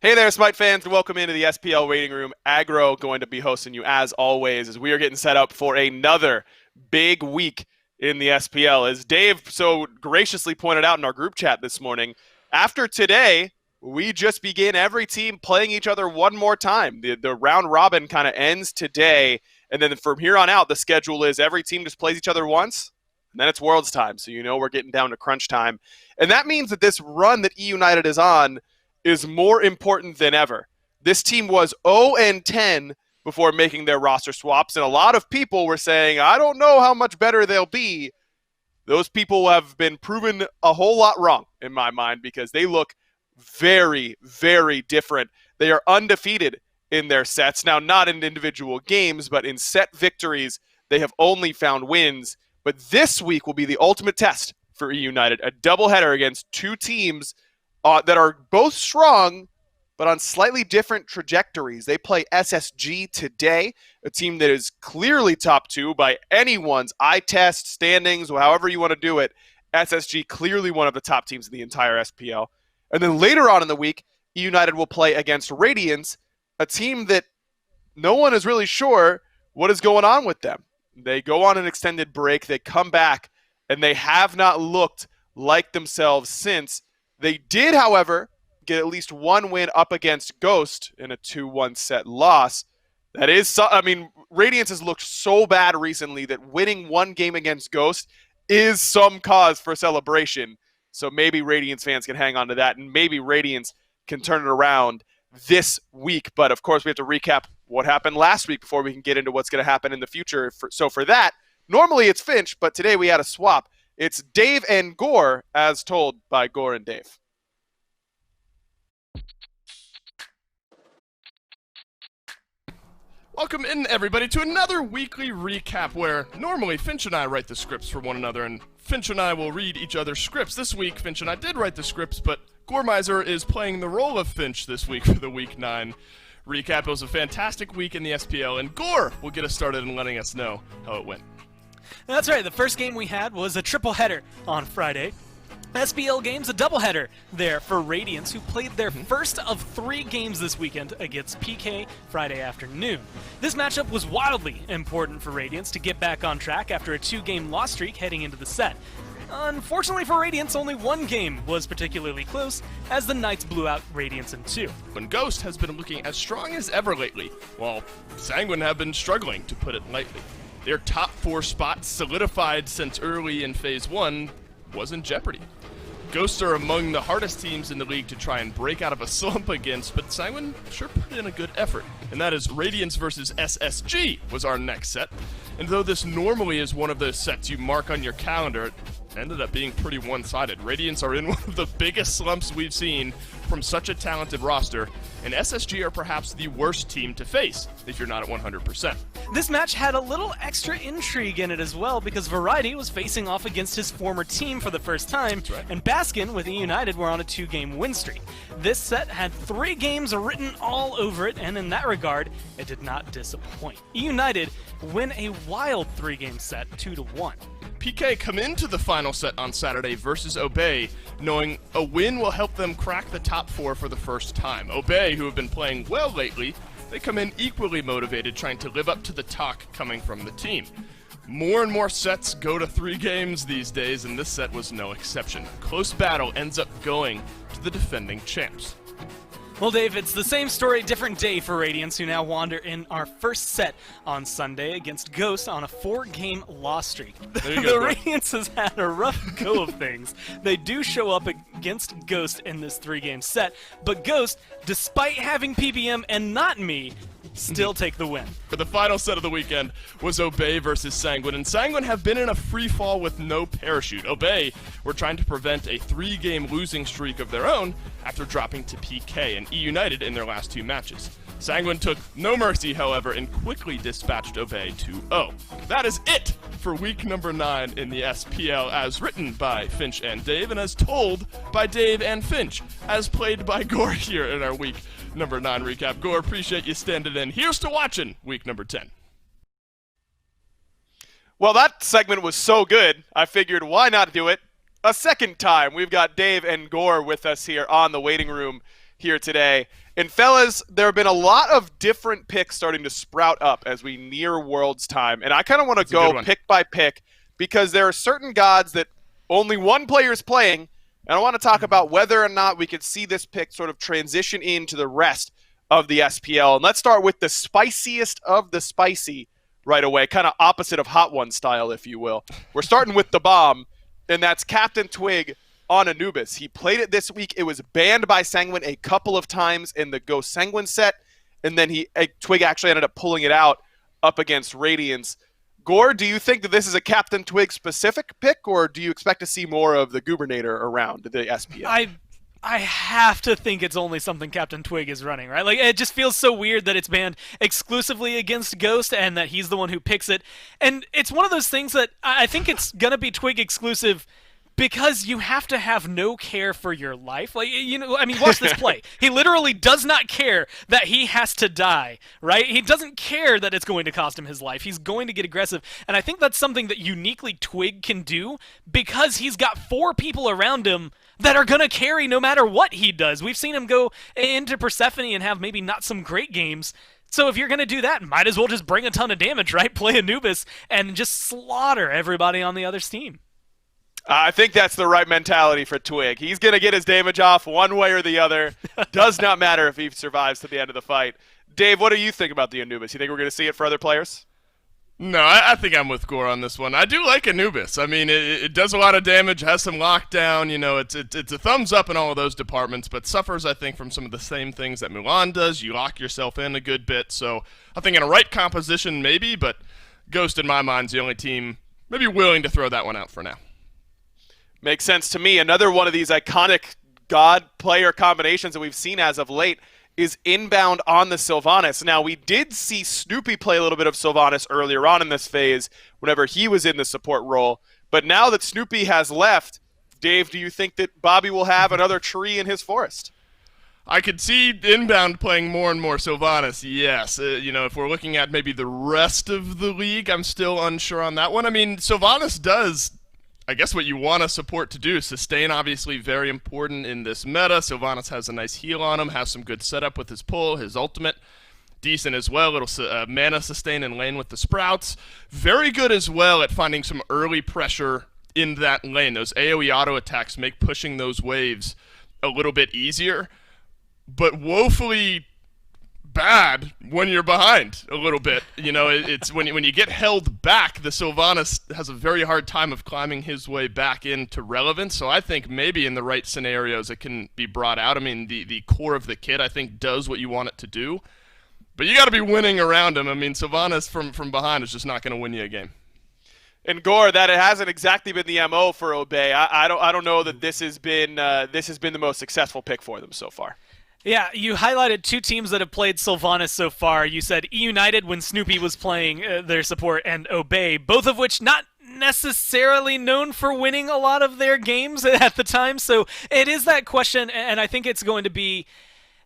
Hey there, Smite fans, and welcome into the SPL waiting room. Aggro going to be hosting you as always as we are getting set up for another big week in the SPL. As Dave so graciously pointed out in our group chat this morning, after today, we just begin every team playing each other one more time. The round robin kind of ends today, and then from here on out, the schedule is every team just plays each other once, and then it's Worlds time. So you know we're getting down to crunch time. And that means that this run that E United is on is more important than ever. This team was 0-10 before making their roster swaps, and a lot of people were saying, I don't know how much better they'll be. Those people have been proven a whole lot wrong in my mind because they look very, very different. They are undefeated in their sets. Now, not in individual games, but in set victories, they have only found wins. But this week will be the ultimate test for E United, a doubleheader against two teams that are both strong, but on slightly different trajectories. They play SSG today, a team that is clearly top two by anyone's eye test, standings, however you want to do it. SSG clearly one of the top teams in the entire SPL. And then later on in the week, E United will play against Radiance, a team that no one is really sure what is going on with them. They go on an extended break, they come back, and they have not looked like themselves since. They did, however, get at least one win up against Ghost in a 2-1 set loss. That is, Radiance has looked so bad recently that winning one game against Ghost is some cause for celebration. So maybe Radiance fans can hang on to that, and maybe Radiance can turn it around this week. But, of course, we have to recap what happened last week before we can get into what's going to happen in the future. So for that, normally it's Finch, but today we had a swap. It's Dave and Gore, as told by Gore and Dave. Welcome in, everybody, to another weekly recap where normally Finch and I write the scripts for one another, and Finch and I will read each other's scripts. This week, Finch and I did write the scripts, but Goremizer is playing the role of Finch this week for the Week 9 recap. It was a fantastic week in the SPL, and Gore will get us started in letting us know how it went. That's right, the first game we had was a triple header on Friday. SPL games, a doubleheader there for Radiance, who played their first of 3 games this weekend against PK Friday afternoon. This matchup was wildly important for Radiance to get back on track after a 2-game loss streak heading into the set. Unfortunately for Radiance, only one game was particularly close, as the Knights blew out Radiance in 2. When Ghost has been looking as strong as ever lately, while Sanguine have been struggling, to put it lightly. Their top 4 spots, solidified since early in Phase 1, was in jeopardy. Ghosts are among the hardest teams in the league to try and break out of a slump against, but Sanguine sure put in a good effort. And that is Radiance versus SSG was our next set. And though this normally is one of those sets you mark on your calendar, it ended up being pretty one-sided. Radiance are in one of the biggest slumps we've seen from such a talented roster, and SSG are perhaps the worst team to face if you're not at 100%. This match had a little extra intrigue in it as well because Variety was facing off against his former team for the first time, That's right. and Baskin with E United were on a 2-game win streak. This set had 3 games written all over it, and in that regard, it did not disappoint. E United win a wild 3-game set, 2-1. PK come into the final set on Saturday versus Obey, knowing a win will help them crack the top 4 for the first time. Obey, who have been playing well lately, they come in equally motivated, trying to live up to the talk coming from the team. More and more sets go to 3 games these days, and this set was no exception. Close battle ends up going to the defending champs. Well, Dave, it's the same story, different day for Radiance, who now wander in our first set on Sunday against Ghost on a 4-game loss streak. There you The go, bro. Radiance has had a rough go of things. They do show up against Ghost in this 3-game set, but Ghost, despite having PBM and not me, still take the win. For the final set of the weekend was Obey versus Sanguine, and Sanguine have been in a free fall with no parachute. Obey were trying to prevent a 3-game losing streak of their own after dropping to PK and E United in their last 2 matches. Sanguine took no mercy, however, and quickly dispatched Obey 2-0. That is it for week number 9 in the SPL, as written by Finch and Dave, and as told by Dave and Finch, as played by Gore here in our week number 9 recap. Gore, appreciate you standing in. Here's to watching week number 10. Well, that segment was so good, I figured why not do it a second time. We've got Dave and Gore with us here on the waiting room here today. And fellas, there have been a lot of different picks starting to sprout up as we near Worlds time. And I kind of want to go pick by pick because there are certain gods that only one player is playing. And I want to talk about whether or not we could see this pick sort of transition into the rest of the SPL. And let's start with the spiciest of the spicy right away, kind of opposite of Hot One style, if you will. We're starting with the bomb, and that's Captain Twig on Anubis. He played it this week. It was banned by Sanguine a couple of times in the Go Sanguine set, and then Twig actually ended up pulling it out up against Radiance. Gore, do you think that this is a Captain Twig specific pick, or do you expect to see more of the Gubernator around the SPL? I have to think it's only something Captain Twig is running, right? Like, it just feels so weird that it's banned exclusively against Ghost and that he's the one who picks it. And it's one of those things that I think it's going to be Twig exclusive because you have to have no care for your life. Like, you know, I mean, watch this play. He literally does not care that he has to die, right? He doesn't care that it's going to cost him his life. He's going to get aggressive. And I think that's something that uniquely Twig can do because he's got 4 people around him that are going to carry no matter what he does. We've seen him go into Persephone and have maybe not some great games. So if you're going to do that, might as well just bring a ton of damage, right? Play Anubis and just slaughter everybody on the other team. I think that's the right mentality for Twig. He's going to get his damage off one way or the other. Does not matter if he survives to the end of the fight. Dave, what do you think about the Anubis? You think we're going to see it for other players? No, I think I'm with Gore on this one. I do like Anubis. I mean, it does a lot of damage, has some lockdown. You know, it's a thumbs up in all of those departments, but suffers, I think, from some of the same things that Mulan does. You lock yourself in a good bit. So I think in a right composition, maybe, but Ghost, in my mind, is the only team maybe willing to throw that one out for now. Makes sense to me. Another one of these iconic god-player combinations that we've seen as of late is inbound on the Sylvanas. Now, we did see Snoopy play a little bit of Sylvanas earlier on in this phase whenever he was in the support role. But now that Snoopy has left, Dave, do you think that Bobby will have another tree in his forest? I could see inbound playing more and more Sylvanas, yes. You know, if we're looking at maybe the rest of the league, I'm still unsure on that one. I mean, Sylvanas does, I guess, what you want a support to do. Sustain, obviously, very important in this meta. Sylvanas has a nice heal on him, has some good setup with his pull, his ultimate. Decent as well, little mana sustain in lane with the sprouts. Very good as well at finding some early pressure in that lane. Those AoE auto attacks make pushing those waves a little bit easier, but woefully bad when you're behind a little bit. You know, it's when you get held back, the Sylvanas has a very hard time of climbing his way back into relevance. So I think maybe in the right scenarios it can be brought out. I mean, the core of the kit, I think, does what you want it to do. But you got to be winning around him. I mean, Sylvanas from behind is just not going to win you a game. And Gore, that it hasn't exactly been the MO for Obey. I don't know that this has been the most successful pick for them so far. Yeah, you highlighted 2 teams that have played Sylvanas so far. You said E-United when Snoopy was playing their support, and Obey, both of which not necessarily known for winning a lot of their games at the time. So it is that question, and I think it's going to be...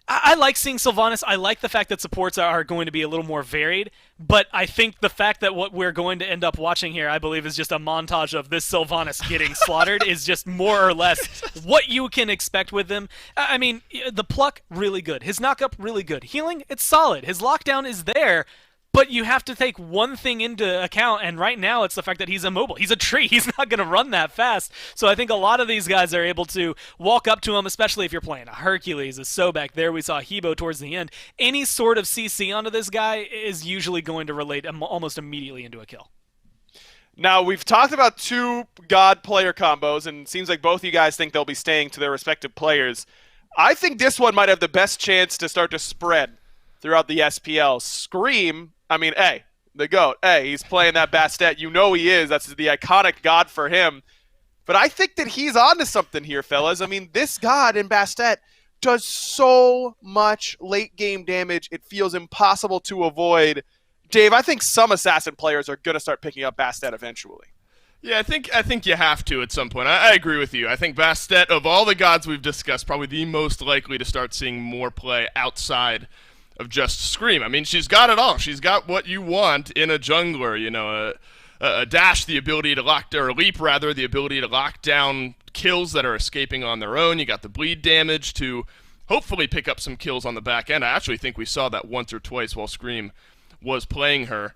I like seeing Sylvanas. I like the fact that supports are going to be a little more varied, but I think the fact that what we're going to end up watching here, I believe, is just a montage of this Sylvanas getting slaughtered is just more or less what you can expect with him. I mean, the pluck, really good. His knock-up, really good. Healing, it's solid. His lockdown is there, but you have to take one thing into account, and right now it's the fact that he's immobile. He's a tree. He's not going to run that fast. So I think a lot of these guys are able to walk up to him, especially if you're playing a Hercules, a Sobek. There we saw Hebo towards the end. Any sort of CC onto this guy is usually going to relate almost immediately into a kill. Now, we've talked about 2 god player combos, and it seems like both of you guys think they'll be staying to their respective players. I think this one might have the best chance to start to spread throughout the SPL. Scream, I mean, hey, the GOAT. Hey, he's playing that Bastet. You know he is. That's the iconic god for him. But I think that he's onto something here, fellas. I mean, this god in Bastet does so much late-game damage, it feels impossible to avoid. Dave, I think some Assassin players are going to start picking up Bastet eventually. Yeah, I think you have to at some point. I agree with you. I think Bastet, of all the gods we've discussed, probably the most likely to start seeing more play outside of just Scream. I mean, she's got it all. She's got what you want in a jungler, you know, a dash, the ability to lock, or a leap rather, the ability to lock down kills that are escaping on their own. You got the bleed damage to hopefully pick up some kills on the back end. I actually think we saw that once or twice while Scream was playing her.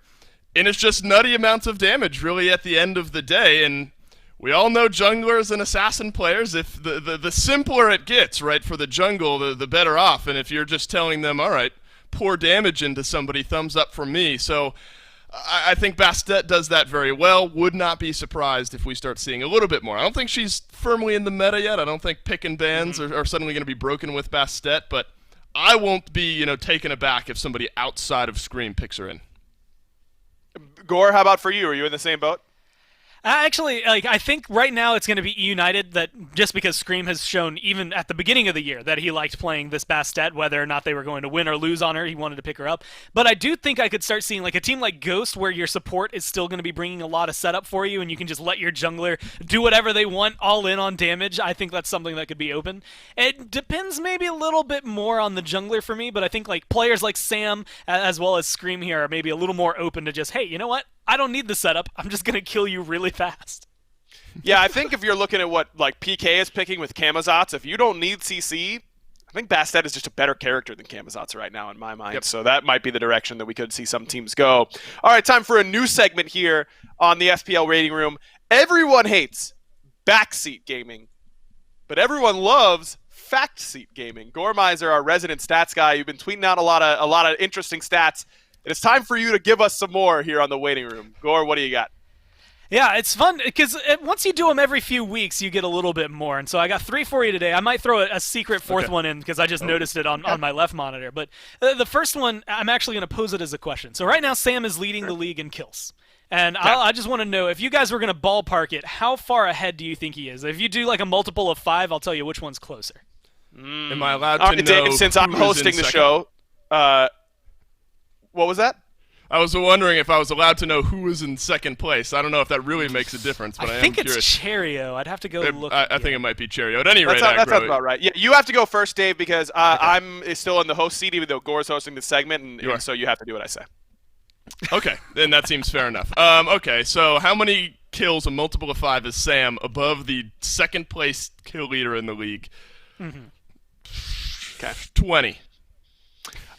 And it's just nutty amounts of damage, really, at the end of the day. And we all know junglers and assassin players, if the simpler it gets, right, for the jungle, the better off. And if you're just telling them, all right, pour damage into somebody, thumbs up from me. So I think Bastet does that very well. Would not be surprised if we start seeing a little bit more. I don't think she's firmly in the meta yet. I don't think pick and bans are suddenly going to be broken with Bastet, but I won't be, taken aback if somebody outside of Scream picks her in. Gore, how about for you? Are you in the same boat? Actually, I think right now it's going to be United, that just because Scream has shown even at the beginning of the year that he liked playing this Bastet, whether or not they were going to win or lose on her, he wanted to pick her up. But I do think I could start seeing like a team like Ghost where your support is still going to be bringing a lot of setup for you and you can just let your jungler do whatever they want, all in on damage. I think that's something that could be open. It depends maybe a little bit more on the jungler for me, but I think like players like Sam as well as Scream here are maybe a little more open to just, hey, you know what? I don't need the setup. I'm just going to kill you really fast. Yeah, I think if you're looking at what like PK is picking with Camazotz, if you don't need CC, I think Bastet is just a better character than Camazotz right now in my mind. Yep. So that might be the direction that we could see some teams go. All right, time for a new segment here on the SPL Rating Room. Everyone hates backseat gaming, but everyone loves fact seat gaming. Goremizer, our resident stats guy, you've been tweeting out a lot of interesting stats. It's time for you to give us some more here on the waiting room. Gore, what do you got? Yeah, it's fun because once you do them every few weeks, you get a little bit more. And so I got 3 for you today. I might throw a secret fourth one in because I just noticed it on my left monitor. But the first one, I'm actually going to pose it as a question. So right now, Sam is leading the league in kills. And I just want to know, if you guys were going to ballpark it, how far ahead do you think he is? If you do like a multiple of 5, I'll tell you which one's closer. Am I allowed to know? Dave, since I'm hosting the show, what was that? I was wondering if I was allowed to know who was in second place. I don't know if that really makes a difference, but I think am curious. it's Cherio. I'd have to go look. I think it might be Cherio. At any rate, that sounds about right. Yeah, you have to go first, Dave, because I'm still in the host seat, even though Gore's hosting the segment, and so you have to do what I say. Okay, then that seems fair enough. Okay, so how many kills, a multiple of 5, is Sam above the second place kill leader in the league? Okay, 20.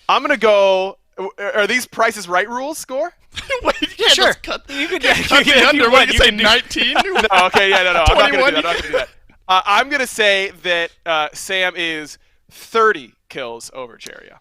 I'm gonna go. Are these Price is Right rules, Score? Wait, Yeah, sure. You could cut the under. What did you say, 19? No, okay, yeah, no. I'm not gonna do that. I'm not gonna do that. I'm gonna say that Sam is 30 kills over Cherio.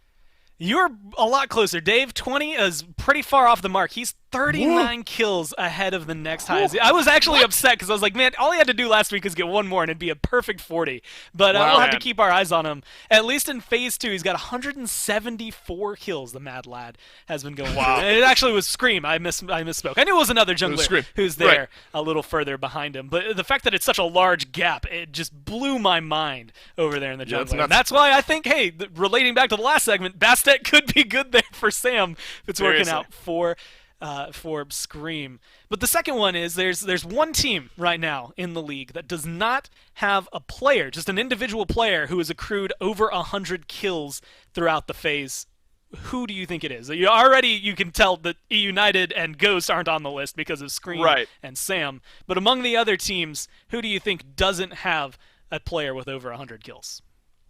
You're a lot closer. Dave, 20 is pretty far off the mark. He's 39 kills ahead of the next highest. I was actually upset because I was like, man, all he had to do last week is get one more and it'd be a perfect 40. But we'll have to keep our eyes on him. At least in Phase 2, he's got 174 kills, the mad lad has been going through. And it actually was Scream. I misspoke. I knew it was another jungler who's there a little further behind him. But the fact that it's such a large gap, it just blew my mind over there in the jungler. And that's why I think, hey, relating back to the last segment, Bastet could be good there for Sam if it's working out for Scream. But the second one is there's one team right now in the league that does not have a player, just an individual player who has accrued over 100 kills throughout the phase. Who do you think it is? You can tell that United and Ghost aren't on the list because of Scream and Sam. But among the other teams, who do you think doesn't have a player with over 100 kills?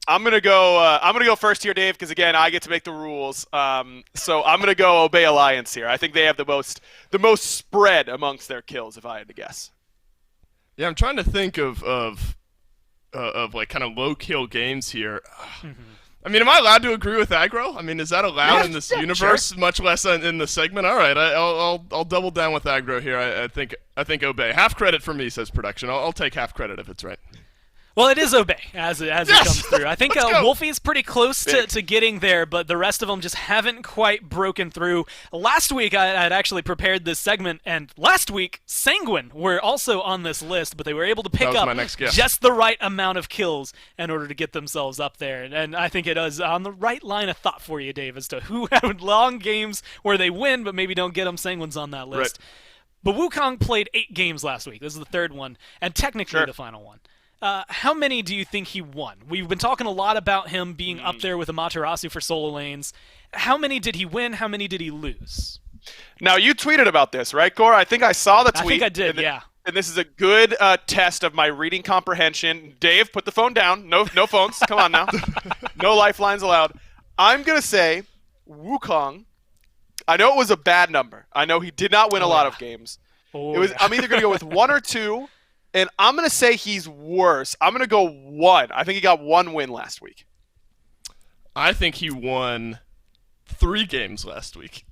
I'm gonna go first here, Dave, because again I get to make the rules. So I'm gonna go Obey Alliance here. I think they have the most spread amongst their kills, if I had to guess. Yeah, I'm trying to think of like kind of low kill games here. I mean, am I allowed to agree with aggro? I mean, is that allowed in this universe? Sure. Much less in the segment. All right, I'll double down with aggro here. I think Obey. Half credit for me, says production. I'll take half credit if it's right. Well, it is Obey as it comes through. I think Wolfie's pretty close to getting there, but the rest of them just haven't quite broken through. Last week, I had actually prepared this segment, and last week, Sanguine were also on this list, but they were able to pick up just the right amount of kills in order to get themselves up there. And I think it is on the right line of thought for you, Dave, as to who had long games where they win, but maybe don't get them. Sanguine's on that list. But Wukong played 8 games last week. This is the third one, and technically the final one. How many do you think he won? We've been talking a lot about him being up there with Amaterasu for solo lanes. How many did he win? How many did he lose? Now, you tweeted about this, right, Gore? I think I saw the tweet. I think I did, yeah. and this is a good test of my reading comprehension. Dave, put the phone down. No phones. Come on now. No lifelines allowed. I'm going to say Wukong. I know it was a bad number. I know he did not win a lot of games. I'm either going to go with 1 or 2, and I'm going to say he's worse. I'm going to go 1. I think he got 1 win last week. I think he won 3 games last week.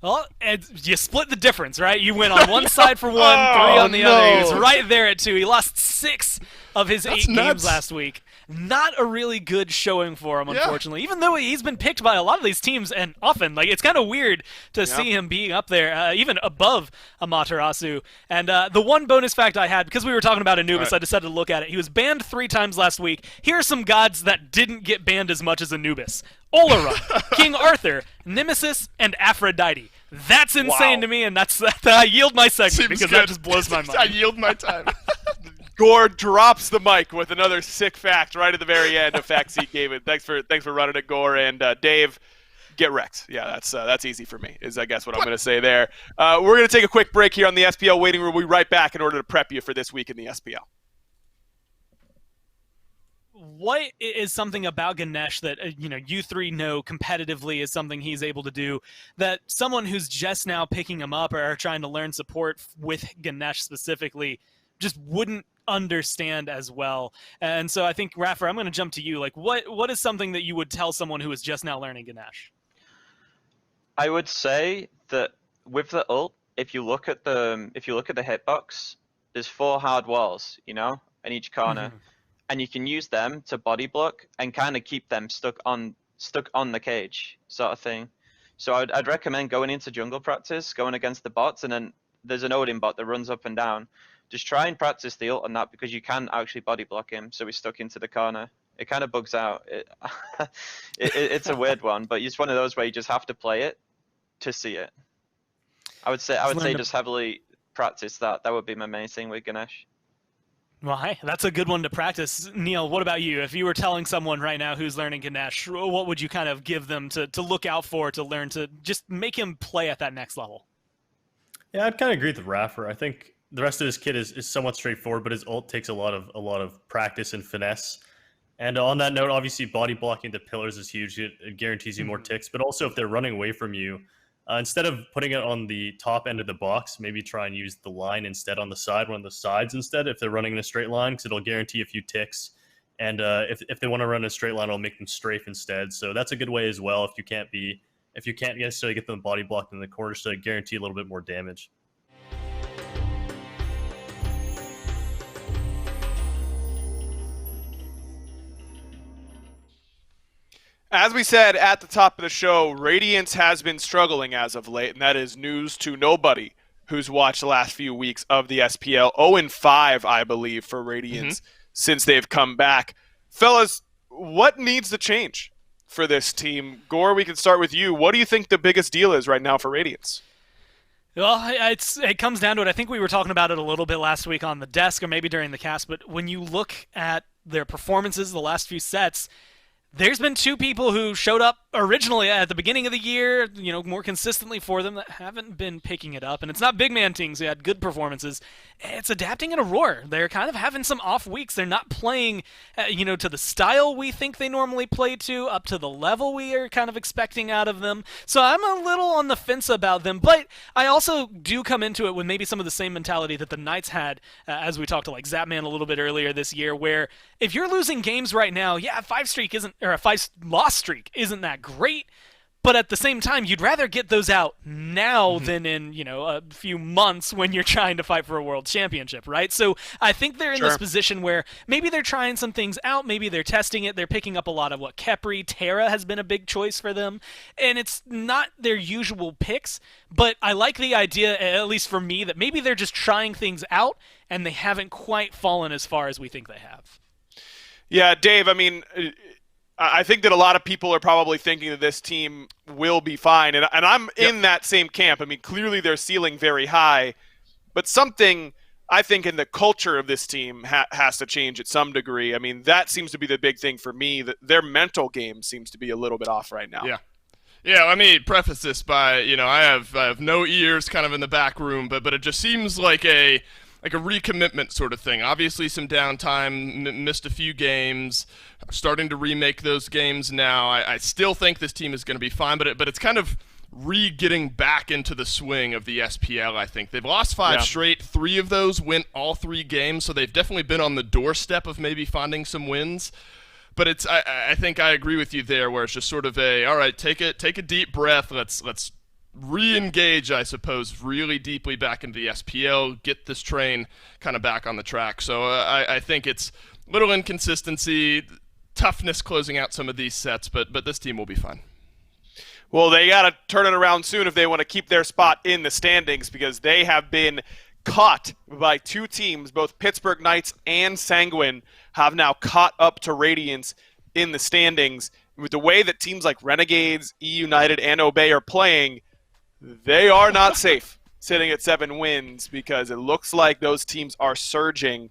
Well, you split the difference, right? You went on one side for 1, 3 on the other. He was right there at 2. He lost 6 of his 8 games last week. Not a really good showing for him, unfortunately. Even though he's been picked by a lot of these teams, and often, like, it's kind of weird to see him being up there, even above Amaterasu. And the one bonus fact I had, because we were talking about Anubis, I decided to look at it. He was banned 3 times last week. Here are some gods that didn't get banned as much as Anubis: Olara, King Arthur, Nemesis, and Aphrodite. That's insane to me, and that's I yield my segment because that just blows my mind. I yield my time. Gore drops the mic with another sick fact right at the very end of facts he gave it. Thanks for running it, Gore. And Dave, get wrecked. Yeah, that's easy for me, is I guess what I'm going to say there. We're going to take a quick break here on the SPL waiting room. We'll be right back in order to prep you for this week in the SPL. What is something about Ganesh that you three know competitively is something he's able to do that someone who's just now picking him up or trying to learn support with Ganesh specifically just wouldn't understand as well? And so I think, Raffer, I'm going to jump to you. Like, what is something that you would tell someone who is just now learning Ganesh? I would say that with the ult, if you look at the hitbox, there's 4 hard walls, in each corner, and you can use them to body block and kind of keep them stuck on the cage, sort of thing. So I'd recommend going into jungle practice, going against the bots, and then there's an Odin bot that runs up and down. Just try and practice the ult on that, because you can actually body block him, so he's stuck into the corner. It kind of bugs out. It's a weird one, but it's one of those where you just have to play it to see it. I would say just heavily practice that. That would be my main thing with Ganesh. Well, hey, that's a good one to practice. Neil, what about you? If you were telling someone right now who's learning Ganesh, what would you kind of give them to look out for, to learn, to just make him play at that next level? Yeah, I'd kind of agree with Raffer. I think the rest of his kit is somewhat straightforward, but his ult takes a lot of practice and finesse. And on that note, obviously body blocking the pillars is huge. It guarantees you more ticks, but also if they're running away from you, instead of putting it on the top end of the box, maybe try and use the line instead on the side, one of the sides instead, if they're running in a straight line, because it'll guarantee a few ticks. And if they want to run a straight line, it'll make them strafe instead. So that's a good way as well if you can't necessarily get them body blocked in the corner, so guarantee a little bit more damage. As we said at the top of the show, Radiance has been struggling as of late, and that is news to nobody who's watched the last few weeks of the SPL. 0-5, I believe, for Radiance since they've come back. Fellas, what needs to change for this team? Gore, we can start with you. What do you think the biggest deal is right now for Radiance? Well, it comes down to it. I think we were talking about it a little bit last week on the desk or maybe during the cast, but when you look at their performances the last few sets, there's been 2 people who showed up originally at the beginning of the year, more consistently for them, that haven't been picking it up. And it's not big man teams who had good performances. It's Adapting and Aurora. They're kind of having some off weeks. They're not playing, to the style we think they normally play to, up to the level we are kind of expecting out of them. So I'm a little on the fence about them. But I also do come into it with maybe some of the same mentality that the Knights had, as we talked to like Zapman a little bit earlier this year, where if you're losing games right now, a 5-loss streak isn't that great, but at the same time, you'd rather get those out now than in, a few months when you're trying to fight for a world championship, right? So I think they're in this position where maybe they're trying some things out, maybe they're testing it, they're picking up a lot of Kepri, Terra has been a big choice for them, and it's not their usual picks, but I like the idea, at least for me, that maybe they're just trying things out, and they haven't quite fallen as far as we think they have. Yeah, Dave, I think that a lot of people are probably thinking that this team will be fine, and I'm in that same camp. Clearly their ceiling very high, but something I think in the culture of this team has to change at some degree. That seems to be the big thing for me, that their mental game seems to be a little bit off right now. Yeah, let me preface this by, I have no ears kind of in the back room, but it just seems like a recommitment sort of thing. Obviously some downtime, missed a few games, starting to remake those games now. I still think this team is going to be fine, but it's kind of getting back into the swing of the SPL, I think. They've lost 5 straight. 3 of those went all 3 games, so they've definitely been on the doorstep of maybe finding some wins. But I think I agree with you there, where it's just sort of all right, take a deep breath. Let's re-engage, I suppose, really deeply back into the SPL, get this train kind of back on the track. So I think it's little inconsistency, toughness closing out some of these sets, but this team will be fine. Well, they got to turn it around soon if they want to keep their spot in the standings, because they have been caught by 2 teams. Both Pittsburgh Knights and Sanguine have now caught up to Radiance in the standings. With the way that teams like Renegades, E United, and Obey are playing, they are not safe sitting at 7 wins, because it looks like those teams are surging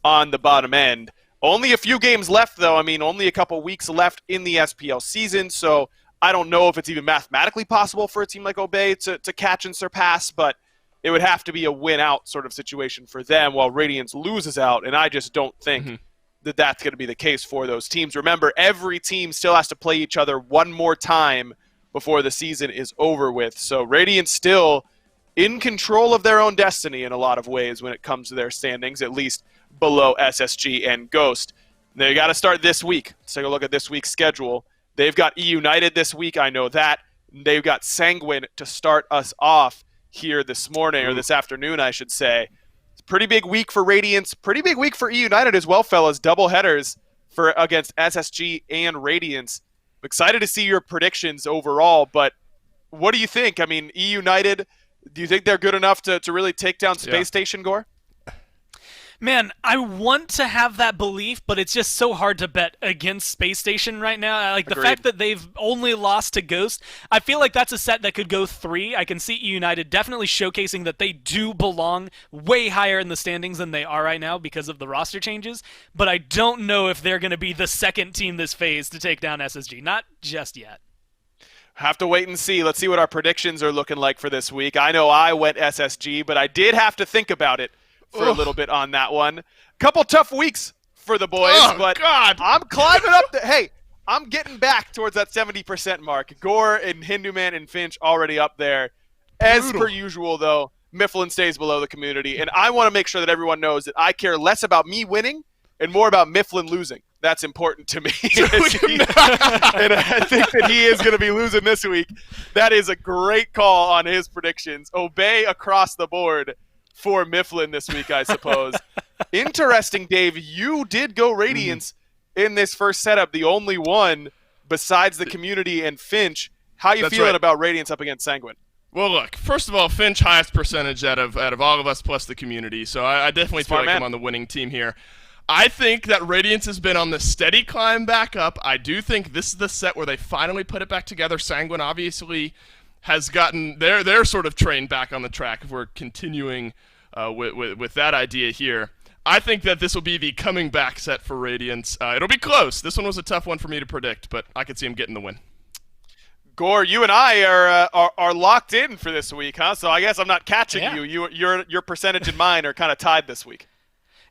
on the bottom end. Only a few games left, though. I mean, only a couple weeks left in the SPL season, so I don't know if it's even mathematically possible for a team like Obey to catch and surpass, but it would have to be a win-out sort of situation for them while Radiance loses out, and I just don't think that that's going to be the case for those teams. Remember, every team still has to play each other one more time before the season is over with, so Radiance still in control of their own destiny in a lot of ways when it comes to their standings, at least below SSG and Ghost. They got to start this week. Let's take a look at this week's schedule. They've got E United this week, I know that. They've got Sanguine to start us off here this morning, or this afternoon, I should say. It's a pretty big week for Radiance, pretty big week for E United as well, fellas. Double headers against SSG and Radiance. I'm excited to see your predictions overall, but what do you think? I mean, E United, do you think they're good enough to really take down Space Station, Gore? Man, I want to have that belief, but it's just so hard to bet against Space Station right now. Like, the fact that they've only lost to Ghost, I feel like that's a set that could go 3. I can see E United definitely showcasing that they do belong way higher in the standings than they are right now because of the roster changes, but I don't know if they're going to be the second team this phase to take down SSG. Not just yet. Have to wait and see. Let's see what our predictions are looking like for this week. I know I went SSG, but I did have to think about it for a little bit on that one. Couple tough weeks for the boys, but God. I'm climbing up. Hey, I'm getting back towards that 70% mark. Gore and Hinduman and Finch already up there. As per usual, though, Mifflin stays below the community, and I want to make sure that everyone knows that I care less about me winning and more about Mifflin losing. That's important to me. And I think that he is going to be losing this week. That is a great call on his predictions. Obey across the board for Mifflin this week, I suppose. Interesting, Dave. You did go Radiance in this first setup, the only one besides the community and Finch. How you feeling about Radiance up against Sanguine? Well, look, first of all, Finch highest percentage out of all of us plus the community, so I definitely feel like I'm on the winning team here. I think that Radiance has been on the steady climb back up. I do think this is the set where they finally put it back together. Sanguine obviously has gotten their sort of train back on the track if we're continuing with that idea here. I think that this will be the coming back set for Radiance. It'll be close. This one was a tough one for me to predict, but I could see him getting the win. Gore, you and I are locked in for this week, huh? So I guess I'm not catching you. Your percentage and mine are kind of tied this week.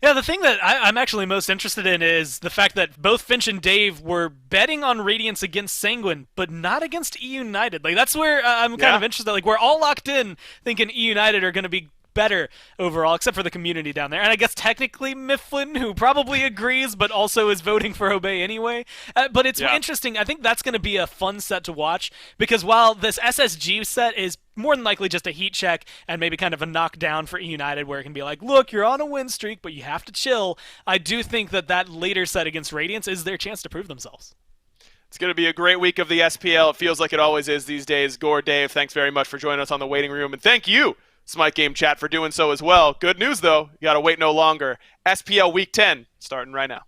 Yeah, the thing that I'm actually most interested in is the fact that both Finch and Dave were betting on Radiance against Sanguine, but not against E United. Like, that's where I'm kind of interested. Like, we're all locked in thinking E United are going to be better overall, except for the community down there. And I guess technically Mifflin, who probably agrees, but also is voting for Obey anyway. But it's interesting. I think that's going to be a fun set to watch, because while this SSG set is more than likely just a heat check and maybe kind of a knockdown for E United, where it can be like, look, you're on a win streak, but you have to chill. I do think that later set against Radiance is their chance to prove themselves. It's going to be a great week of the SPL. It feels like it always is these days. Gore, Dave, thanks very much for joining us on the waiting room. And thank you, Smite Game Chat, for doing so as well. Good news, though. You got to wait no longer. SPL Week 10 starting right now.